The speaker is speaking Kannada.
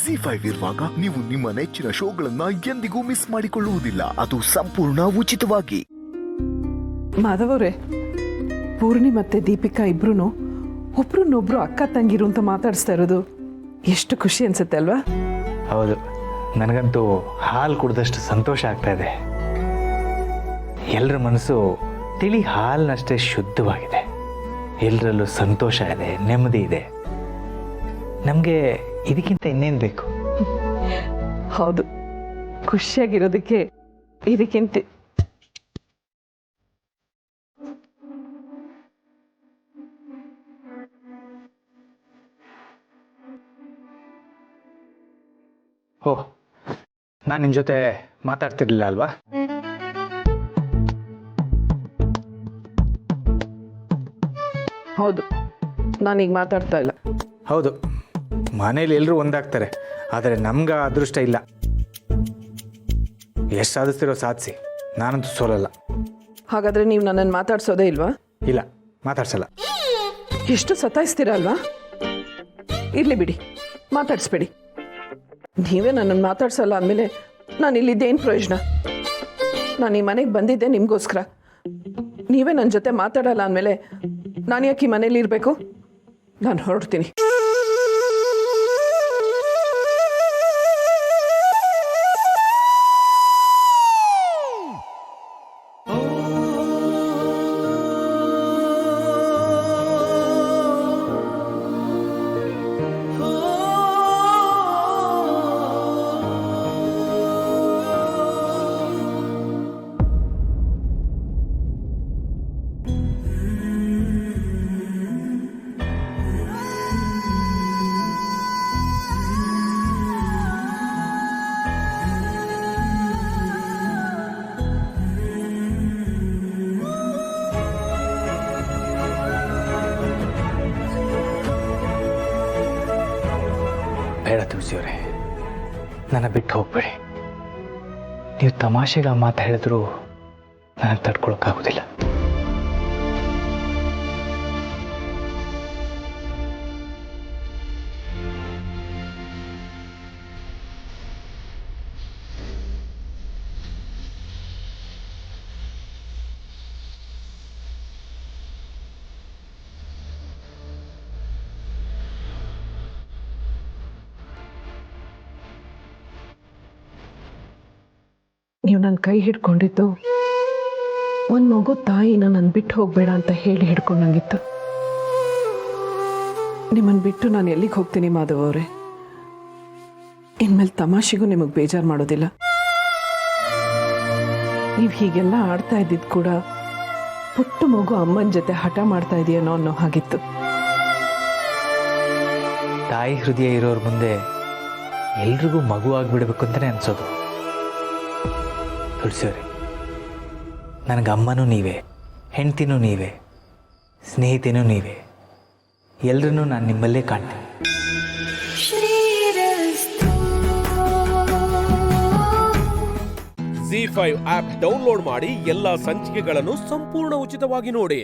ಜಿ5 ಇರುವಾಗ ನೀವು ನಿಮ್ಮ ನೆಚ್ಚಿನ ಶೋಗಳನ್ನ ಎಂದಿಗೂ ಮಿಸ್ ಮಾಡಿಕೊಳ್ಳುವುದಿಲ್ಲ. ಅದು ಸಂಪೂರ್ಣ ಉಚಿತವಾಗಿ. ಮಾಧವರೇ, ಪೂರ್ಣಿ ಮತ್ತೆ ದೀಪಿಕಾ ಇಬ್ರು ಒಬ್ರನ್ನೊಬ್ರು ಅಕ್ಕ ತಂಗಿರು ಅಂತ ಮಾತಾಡಿಸ್ತಾ ಇರೋದು ಎಷ್ಟು ಖುಷಿ ಅನ್ಸುತ್ತೆ ಅಲ್ವಾ? ಹೌದು, ನನಗಂತೂ ಹಾಲು ಕುಡಿದಷ್ಟು ಸಂತೋಷ ಆಗ್ತಾ ಇದೆ. ಎಲ್ಲರ ಮನಸ್ಸು ತಿಳಿ ಹಾಲಿನಷ್ಟೇ ಶುದ್ಧವಾಗಿದೆ. ಎಲ್ಲರಲ್ಲೂ ಸಂತೋಷ ಇದೆ, ನೆಮ್ಮದಿ ಇದೆ. ನಮಗೆ ಇದಕ್ಕಿಂತ ಇನ್ನೇನು ಬೇಕು? ಹೌದು, ಖುಷಿಯಾಗಿರೋದಕ್ಕೆ ಇದಕ್ಕಿಂತ ಓಹ್, ನಾನು ನಿಮ್ಮ ಜೊತೆ ಮಾತಾಡ್ತಿರ್ಲಿಲ್ಲ ಅಲ್ವಾ? ಹೌದು, ನಾನೀಗ ಮಾತಾಡ್ತಾ ಇಲ್ಲ. ಹೌದು, ಮನೇಲಿ ಎಲ್ಲರೂ ಒಂದಾಗ್ತಾರೆ, ಆದರೆ ನಮ್ಗೆ ಅದೃಷ್ಟ ಇಲ್ಲ. ಎಷ್ಟು ಸಾಧಿಸ್ತಿರೋ ಸಾಧಿಸಿ, ನಾನಂತೂ ಸೋಲಲ್ಲ. ಹಾಗಾದ್ರೆ ನೀವು ನನ್ನನ್ನು ಮಾತಾಡ್ಸೋದೇ ಇಲ್ವಾ? ಇಲ್ಲ, ಮಾತಾಡ್ಸಲ್ಲ. ಎಷ್ಟು ಸತಾಯಿಸ್ತೀರ ಅಲ್ವಾ? ಇರ್ಲಿ ಬಿಡಿ, ಮಾತಾಡಿಸ್ಬೇಡಿ. ನೀವೇ ನನ್ನನ್ನು ಮಾತಾಡ್ಸಲ್ಲ ಅಂದಮೇಲೆ ನಾನು ಇಲ್ಲಿದ್ದೇನು ಪ್ರಯೋಜನ? ನಾನು ಈ ಮನೆಗೆ ಬಂದಿದ್ದೆ ನಿಮಗೋಸ್ಕರ. ನೀವೇ ನನ್ನ ಜೊತೆ ಮಾತಾಡಲ್ಲ ಅಂದಮೇಲೆ ನಾನು ಯಾಕೆ ಈ ಮನೇಲಿ ಇರಬೇಕು? ನಾನು ಹೊರಡ್ತೀನಿ. ಬೇಡ ತುಳಸಿಯವರೇ, ನನ್ನ ಬಿಟ್ಟು ಹೋಗ್ಬೇಡಿ. ನೀವು ತಮಾಷೆಗಳ ಮಾತು ಹೇಳಿದ್ರು ನಾನು ತಡ್ಕೊಳಕ್ಕಾಗೋದಿಲ್ಲ. ನೀವು ನನ್ನ ಕೈ ಹಿಡ್ಕೊಂಡಿದ್ದು ಒಂದು ಮಗು ತಾಯಿನ ನನ್ನ ಬಿಟ್ಟು ಹೋಗಬೇಡ ಅಂತ ಹೇಳಿ ಹಿಡ್ಕೊಂಡಂಗಿತ್ತು. ನಿಮ್ಮನ್ನು ಬಿಟ್ಟು ನಾನು ಎಲ್ಲಿಗೆ ಹೋಗ್ತೀನಿ ಮಾಧವ್ ಅವರೇ? ಇನ್ಮೇಲೆ ತಮಾಷೆಗೂ ನಿಮಗೆ ಬೇಜಾರು ಮಾಡೋದಿಲ್ಲ. ನೀವು ಹೀಗೆಲ್ಲ ಆಡ್ತಾ ಇದ್ದಿದ್ದು ಕೂಡ ಪುಟ್ಟ ಮಗು ಅಮ್ಮನ ಜೊತೆ ಹಠ ಮಾಡ್ತಾ ಇದೆಯೇನೋ ಅನ್ನೋ ಹಾಗಿತ್ತು. ತಾಯಿ ಹೃದಯ ಇರೋರ ಮುಂದೆ ಎಲ್ರಿಗೂ ಮಗು ಆಗಿಬಿಡ್ಬೇಕು ಅಂತಲೇ ಅನ್ಸೋದು. ತುಳಸಿಯವರೇ, ನನಗೆ ಅಮ್ಮನೂ ನೀವೇ, ಹೆಂಡ್ತಿನೂ ನೀವೇ, ಸ್ನೇಹಿತನೂ ನೀವೇ. ಎಲ್ಲರನ್ನೂ ನಾನು ನಿಮ್ಮಲ್ಲೇ ಕಾಣ್ತೀನಿ. ಜಿ5 ಆಪ್ ಡೌನ್ಲೋಡ್ ಮಾಡಿ ಎಲ್ಲಾ ಸಂಚಿಕೆಗಳನ್ನು ಸಂಪೂರ್ಣ ಉಚಿತವಾಗಿ ನೋಡಿ.